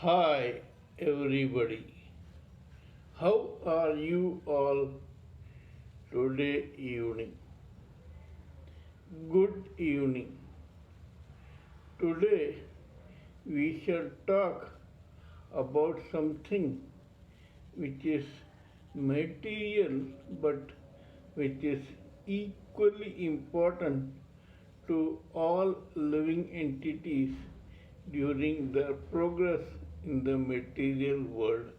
Hi, everybody. How are you all today evening? Good evening. Today we shall talk about something which is material but which is equally important to all living entities during their progress in the material world.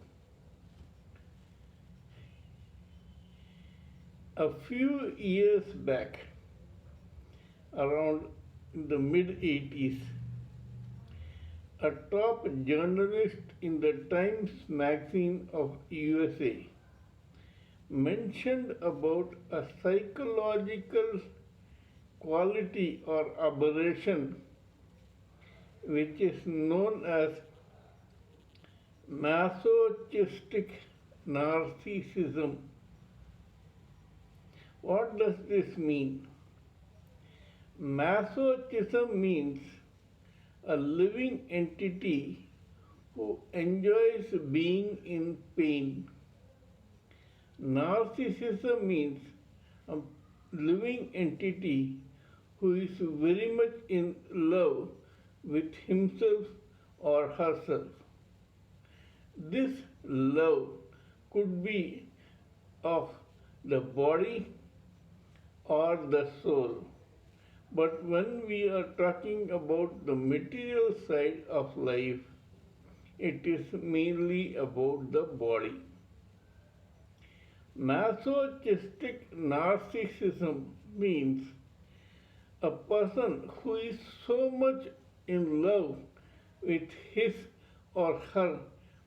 A few years back, around the mid 80s, a top journalist in the Times magazine of USA mentioned about a psychological quality or aberration which is known as Masochistic narcissism. What does this mean? Masochism means a living entity who enjoys being in pain. Narcissism means a living entity who is very much in love with himself or herself. This love could be of the body or the soul. But when we are talking about the material side of life, it is mainly about the body. Masochistic narcissism means a person who is so much in love with his or her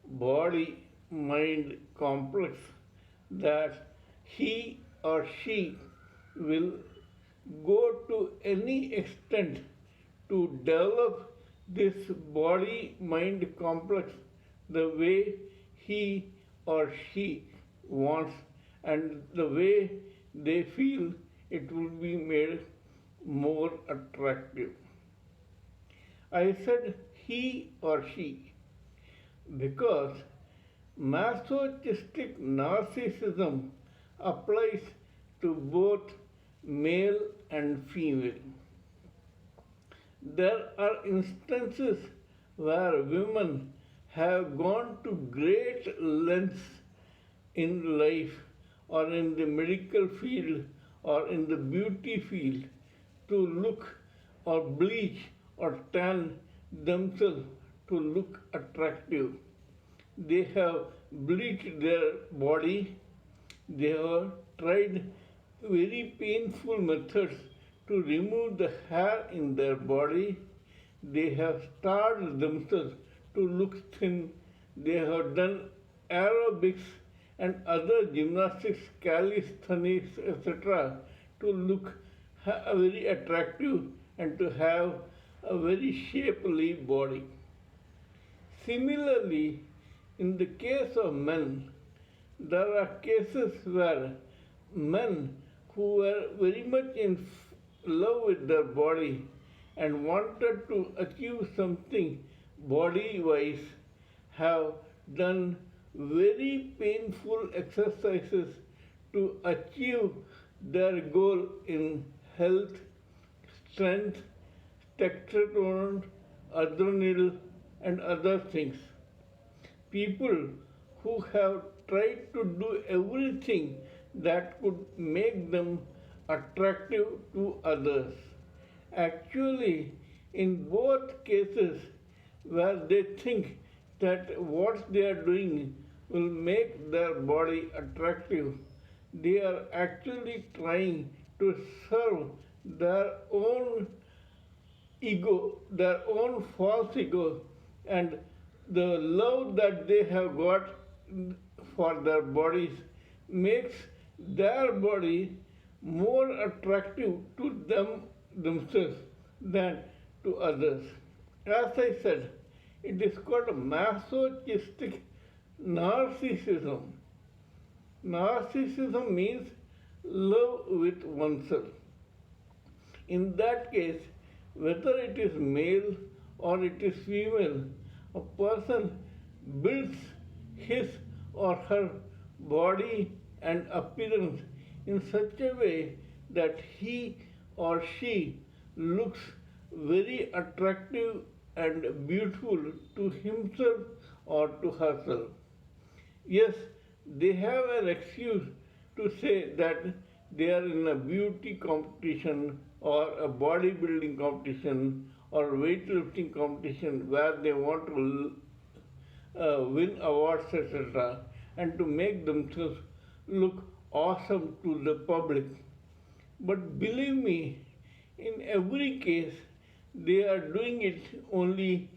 body mind complex that he or she will go to any extent to develop this body mind complex the way he or she wants and the way they feel it will be made more attractive. I said he or she because masochistic narcissism applies to both male and female. There are instances where women have gone to great lengths in life or in the medical field or in the beauty field to look or bleach or tan themselves to look attractive. They have bleached their body, they have tried very painful methods to remove the hair in their body, they have starved themselves to look thin, they have done aerobics and other gymnastics, calisthenics, etc., to look very attractive and to have a very shapely body. Similarly, in the case of men, there are cases where men who were very much in love with their body and wanted to achieve something body-wise have done very painful exercises to achieve their goal in health, strength, testosterone, adrenal, and other things. People who have tried to do everything that could make them attractive to others. Actually, in both cases where they think that what they are doing will make their body attractive, they are actually trying to serve their own ego, their own false ego, and the love that they have got for their bodies makes their body more attractive to themselves than to others. As I said, it is called masochistic narcissism. Narcissism means love with oneself. In that case, whether it is male or it is female, a person builds his or her body and appearance in such a way that he or she looks very attractive and beautiful to himself or to herself. Yes, they have an excuse to say that they are in a beauty competition or a bodybuilding competition or weightlifting competition where they want to win awards, etc., and to make themselves look awesome to the public. But believe me, in every case, they are doing it only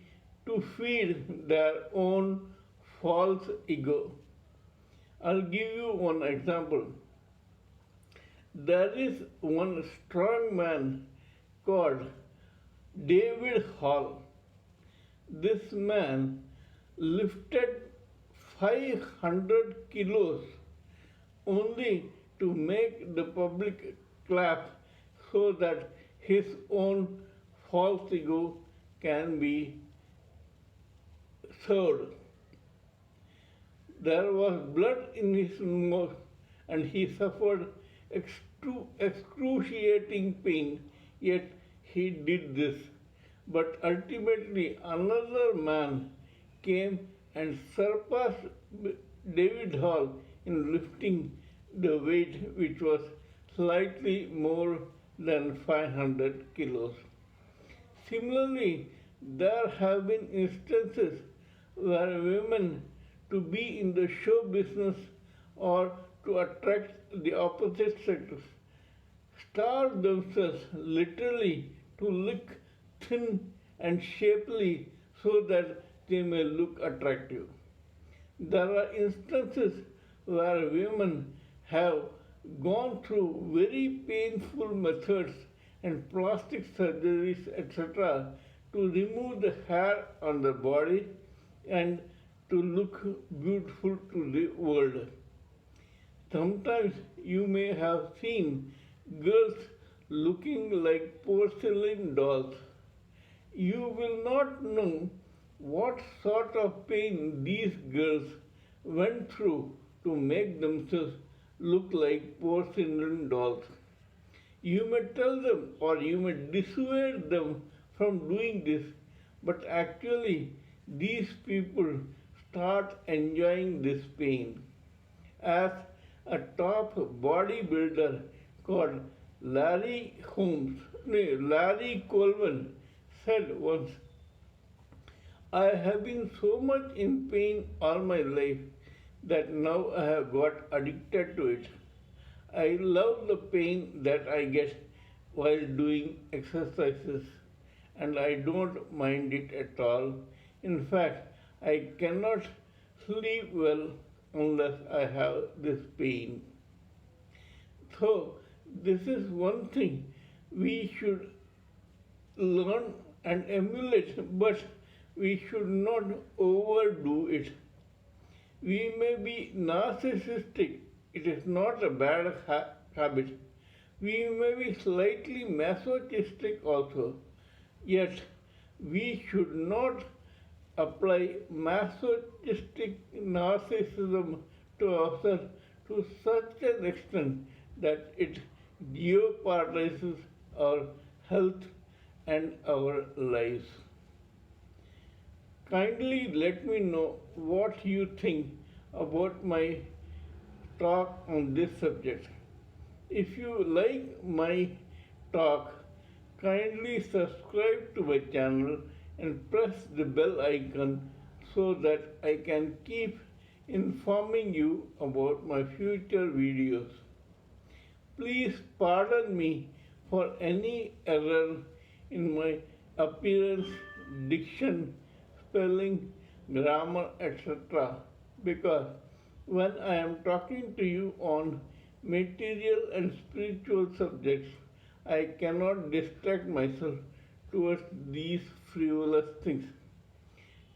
to feed their own false ego. I'll give you one example. There is one strong man called David Hall. This man lifted 500 kilos only to make the public clap so that his own false ego can be served. There was blood in his mouth and he suffered excruciating pain, yet he did this. But ultimately, another man came and surpassed David Hall in lifting the weight, which was slightly more than 500 kilos. Similarly, there have been instances where women, to be in the show business or to attract the opposite sex, starve themselves literally to look thin and shapely so that they may look attractive. There are instances where women have gone through very painful methods and plastic surgeries, etc., to remove the hair on the body and to look beautiful to the world. Sometimes you may have seen girls looking like porcelain dolls. You will not know what sort of pain these girls went through to make themselves look like porcelain dolls. You may tell them or you may dissuade them from doing this, but actually these people start enjoying this pain. As a top bodybuilder called Larry Colvin said once, I have been so much in pain all my life that now I have got addicted to it. I love the pain that I get while doing exercises and I don't mind it at all. In fact, I cannot sleep well unless I have this pain. So, this is one thing we should learn and emulate, but we should not overdo it. We may be narcissistic, it is not a bad habit. We may be slightly masochistic also, yet we should not apply masochistic narcissism to ourselves to such an extent that it jeopardizes our health and our lives. Kindly let me know what you think about my talk on this subject. If you like my talk, kindly subscribe to my channel and press the bell icon so that I can keep informing you about my future videos. Please pardon me for any error in my appearance, diction, spelling, grammar, etc. because when I am talking to you on material and spiritual subjects, I cannot distract myself towards these frivolous things.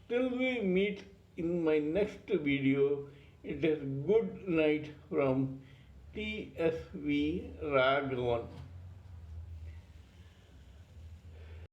Till we meet in my next video, it is good night from TSV Raghavan.